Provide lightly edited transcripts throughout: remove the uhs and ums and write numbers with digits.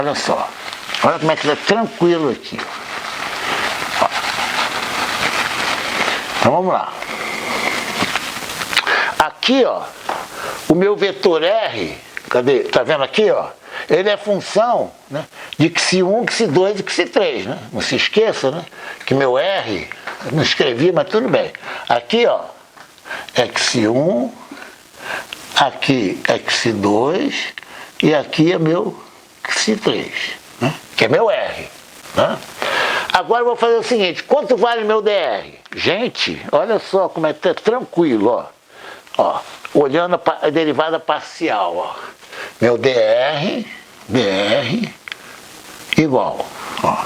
Olha só, olha como é que está tranquilo aqui. Ó. Então vamos lá. Aqui, ó, o meu vetor R, cadê? Tá vendo aqui, ó? Ele é função, né, de xi1, xi2 e xi3, né? Não se esqueça, né, que meu R, eu não escrevi, mas tudo bem. Aqui, ó, é xi1, aqui é xi2 e aqui é meu xi3, né, que é meu R, né? Agora eu vou fazer o seguinte, quanto vale meu DR? Gente, olha só como é que tá tranquilo, ó. Ó, olhando a derivada parcial, ó. Meu dr igual, ó.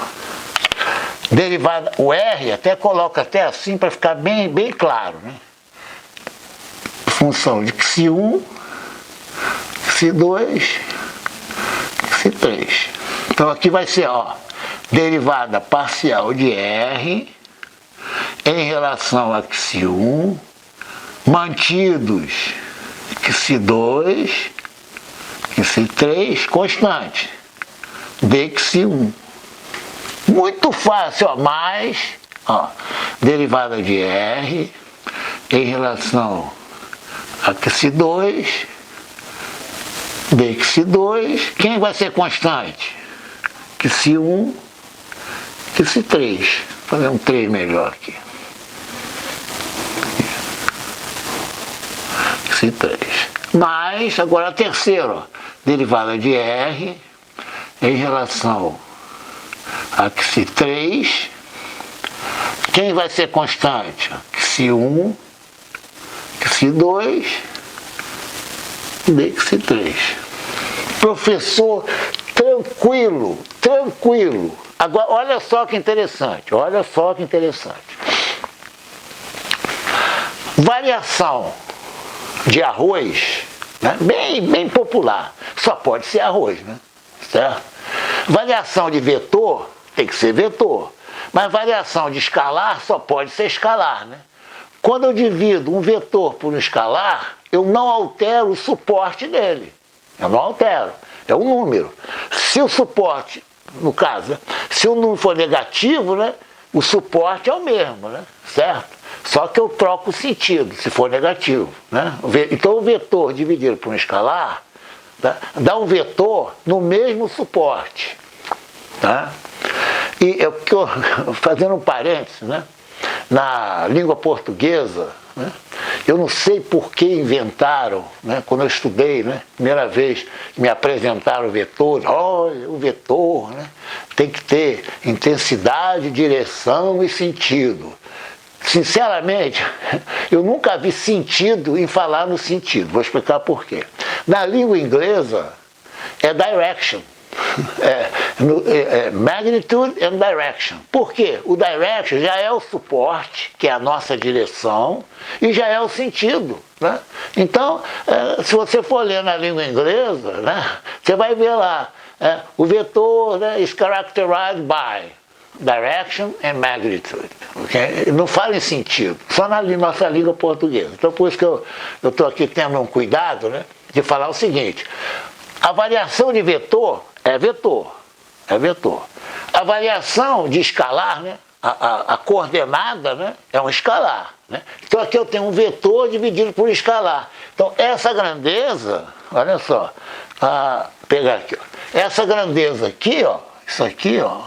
Derivada, o R até coloca até assim para ficar bem claro, né? Função de xi1, xi2, xi3. Então aqui vai ser, ó, derivada parcial de R em relação a xi1 mantidos xi2, xi3 constante dxi1. Muito fácil, ó, mais, ó, derivada de R em relação a xi2 dxi2. Quem vai ser constante? xi1, xi3. Vou fazer um 3 melhor aqui. xi3. Mas, agora a terceira, ó, derivada de R em relação a xi3. Quem vai ser constante? xi1, xi2, dxi3. Professor, tranquilo, tranquilo. Agora, olha só que interessante, olha só que interessante. Variação de arroz, né? Bem popular, só pode ser arroz, né? Certo? Variação de vetor tem que ser vetor, mas variação de escalar só pode ser escalar, né? Quando eu divido um vetor por um escalar, eu não altero o suporte dele, eu não altero, é um número. Se o suporte, no caso, né? Se o número for negativo, né? O suporte é o mesmo, né? Certo? Só que eu troco o sentido, se for negativo, né? Então o vetor dividido por um escalar, tá? Dá um vetor no mesmo suporte, tá? E eu, fazendo um parênteses, né? Na língua portuguesa, né? Eu não sei por que inventaram, né? Quando eu estudei, né? Primeira vez que me apresentaram o vetor, olha, o vetor, né? Tem que ter intensidade, direção e sentido. Sinceramente, eu nunca vi sentido em falar no sentido. Vou explicar por quê. Na língua inglesa, é direction. Magnitude and direction. Por quê? O direction já é o suporte, que é a nossa direção, e já é o sentido, né? Então, se você for ler na língua inglesa, né, você vai ver lá, o vetor, né, is characterized by direction and magnitude, okay? Não fala em sentido, só na nossa língua portuguesa. Então por isso que eu estou aqui tendo um cuidado, né, de falar o seguinte: a variação de vetor é vetor, é vetor. A variação de escalar, né, a coordenada, né, é um escalar, né? Então aqui eu tenho um vetor dividido por escalar. Então essa grandeza, olha só, pegar aqui, ó, essa grandeza aqui, ó, isso aqui, ó,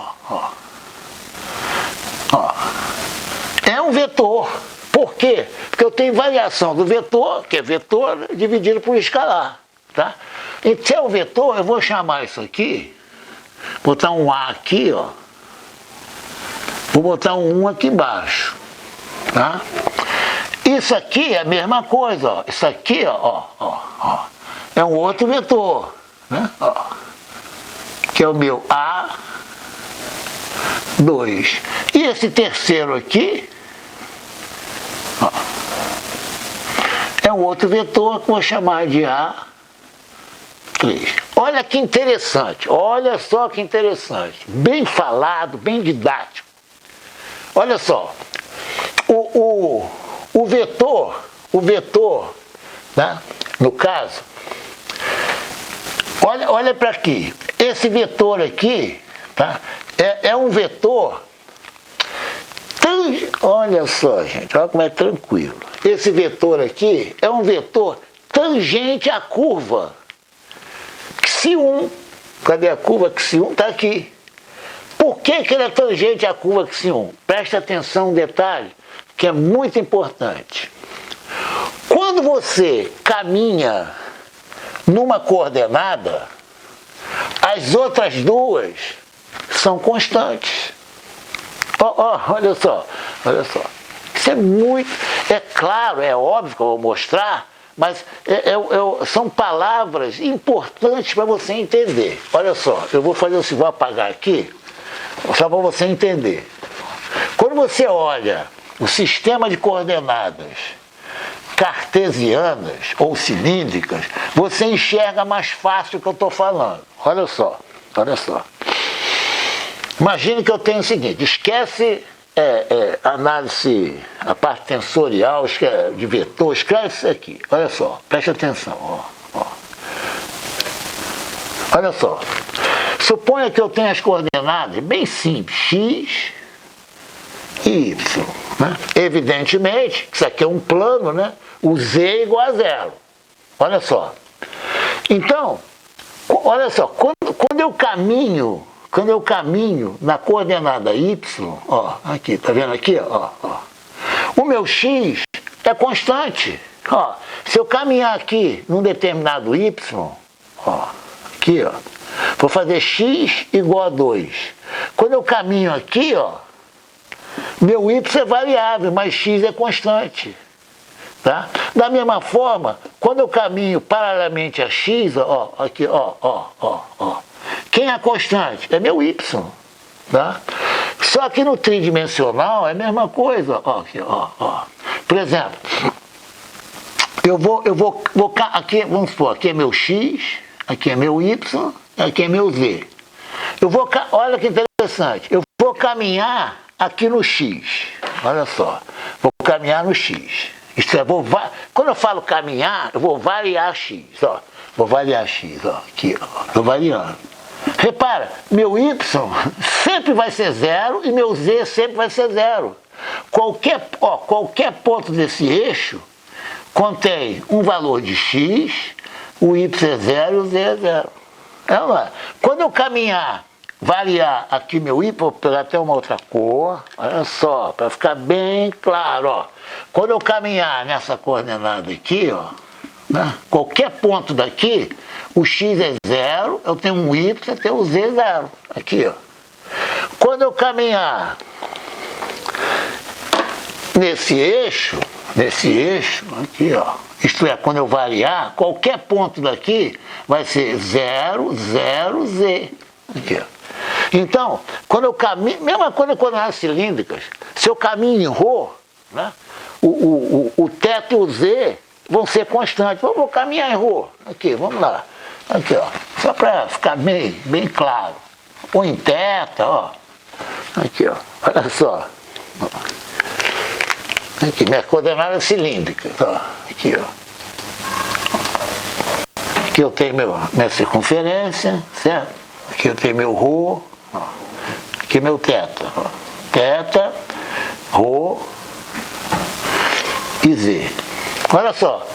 é um vetor. Por quê? Porque eu tenho variação do vetor, que é vetor, dividido por escalar, tá? E se é um vetor, eu vou chamar isso aqui, botar um A aqui, ó, vou botar um 1 aqui embaixo, tá? Isso aqui é a mesma coisa, ó. Isso aqui, ó, é um outro vetor, né? Ó, que é o meu A2. E esse terceiro aqui, ó, é um outro vetor que eu vou chamar de A3. Olha que interessante, olha só que interessante. Bem falado, bem didático. Olha só, o vetor, né, no caso, olha para aqui. esse vetor aqui, tá? É um vetor, olha só, gente, olha como é tranquilo. Esse vetor aqui é um vetor tangente à curva Xi1. Cadê a curva Xi1? Está aqui. Por que ele é tangente à curva Xi1? Preste atenção um detalhe que é muito importante. Quando você caminha numa coordenada, as outras duas são constantes. Olha só. Isso é muito... É claro, é óbvio que eu vou mostrar, mas são palavras importantes para você entender. Olha só, eu vou fazer assim, vou apagar aqui, só para você entender. Quando você olha o sistema de coordenadas cartesianas ou cilíndricas, você enxerga mais fácil o que eu estou falando. Olha só. Imagine que eu tenho o seguinte, esquece análise, a parte tensorial, de vetor, escreve isso aqui. Olha só, preste atenção. Olha só, suponha que eu tenha as coordenadas bem simples, x e y. Né? Evidentemente, isso aqui é um plano, né? O z é igual a zero. Olha só. Então, olha só, quando eu caminho na coordenada y, ó, aqui, tá vendo aqui, ó, o meu x é constante. Ó, se eu caminhar aqui num determinado y, ó, aqui, ó, vou fazer x igual a 2. Quando eu caminho aqui, ó, meu y é variável, mas x é constante. Tá? Da mesma forma, quando eu caminho paralelamente a x, ó, aqui, ó, quem é constante? É meu y. Tá? Só que no tridimensional é a mesma coisa. Ó, aqui, ó. Por exemplo, eu vou aqui, vamos supor, aqui é meu x, aqui é meu y, aqui é meu z. Olha que interessante, eu vou caminhar aqui no x. Olha só, vou caminhar no x. Isto é, quando eu falo caminhar, eu vou variar x, ó. Vou variar x, ó, aqui, ó. Estou variando. Repara, meu y sempre vai ser zero e meu z sempre vai ser zero. Qualquer ponto desse eixo contém um valor de x, o y é zero e o z é zero. Quando eu caminhar, variar aqui meu y, vou pegar até uma outra cor, olha só, para ficar bem claro, ó. Quando eu caminhar nessa coordenada aqui, ó, né, qualquer ponto daqui, o x é zero, eu tenho um y, eu tenho o z zero. Aqui, ó. Quando eu caminhar nesse eixo, aqui, ó, isto é, quando eu variar, qualquer ponto daqui vai ser 0, 0, z. Aqui, ó. Então, quando eu caminho, mesma coisa com coordenadas cilíndricas, se eu caminho em ρ, né, o θ e o z vão ser constantes. Eu vou caminhar em ρ. Aqui, vamos lá. Aqui, ó. Só para ficar bem claro. Ou em θ, ó. Aqui, ó. Olha só. Aqui, minha coordenada cilíndrica. Ó. Aqui, ó. Aqui eu tenho minha circunferência, certo? Aqui eu tenho meu ρ. Ó. Aqui meu θ. Ó. θ, ρ e z. Olha só.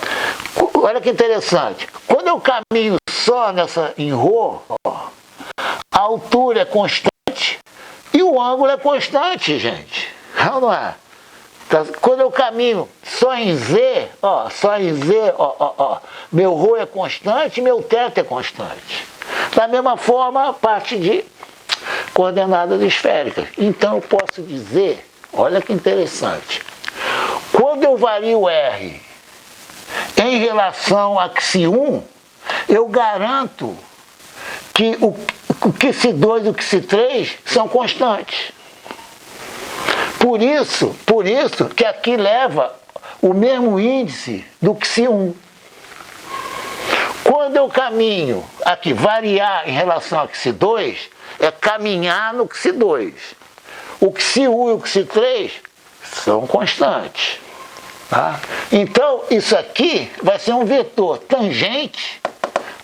Olha que interessante. Quando eu caminho só em ρ, ó, a altura é constante e o ângulo é constante, gente. Não é? Quando eu caminho só em z, ó, meu ρ é constante e meu θ é constante. Da mesma forma, a parte de coordenadas esféricas. Então eu posso dizer, olha que interessante, quando eu vario r em relação a Xi1, eu garanto que o Xi2 e o Xi3 são constantes. Por isso que aqui leva o mesmo índice do Xi1. Quando eu caminho aqui, variar em relação a Xi2, é caminhar no Xi2. O Xi1 e o Xi3 são constantes. Tá? Então, isso aqui vai ser um vetor tangente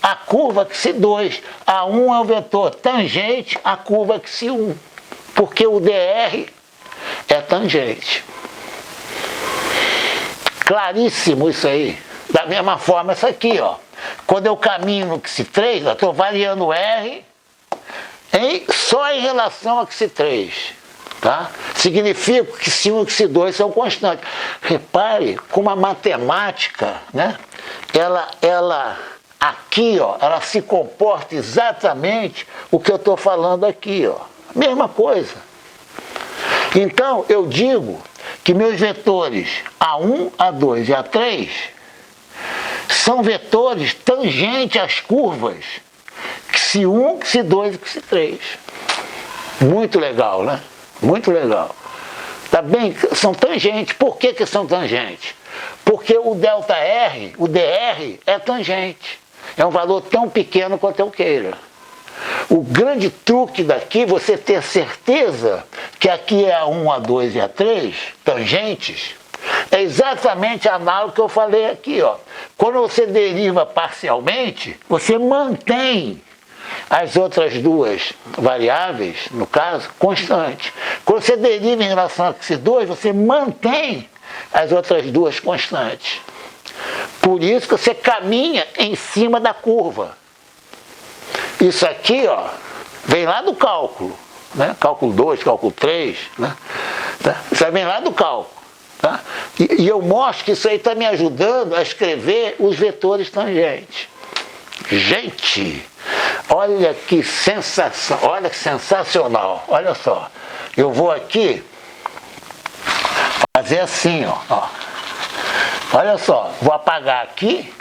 a curva xi2. A1 é o vetor tangente à curva xi1, porque o dr é tangente. Claríssimo isso aí. Da mesma forma, isso aqui, ó. Quando eu caminho no xi3, eu estou variando R só em relação ao xi3. Tá? Significa que xi1 e xi2 são constantes. Repare como a matemática, né? Ela aqui, ó, ela se comporta exatamente o que eu estou falando aqui, ó. Mesma coisa. Então, eu digo que meus vetores A1, A2 e A3 são vetores tangentes às curvas xi1, xi2 e xi3. Muito legal, né? Muito legal. Tá bem? São tangentes. Por que são tangentes? Porque o ΔR, o dr, é tangente. É um valor tão pequeno quanto eu queira. O grande truque daqui, você ter certeza que aqui é A1, A2 e A3, tangentes, é exatamente análogo que eu falei aqui, ó. Quando você deriva parcialmente, você mantém as outras duas variáveis, no caso, constantes. Quando você deriva em relação a xi2, você mantém as outras duas constantes. Por isso que você caminha em cima da curva. Isso aqui, ó, vem lá do cálculo, né? Cálculo 2, cálculo 3, né? Tá? Isso aí vem lá do cálculo. Tá? E eu mostro que isso aí está me ajudando a escrever os vetores tangentes. Gente, olha que sensação, olha que sensacional, olha só. Eu vou aqui fazer assim, ó. Olha só, vou apagar aqui.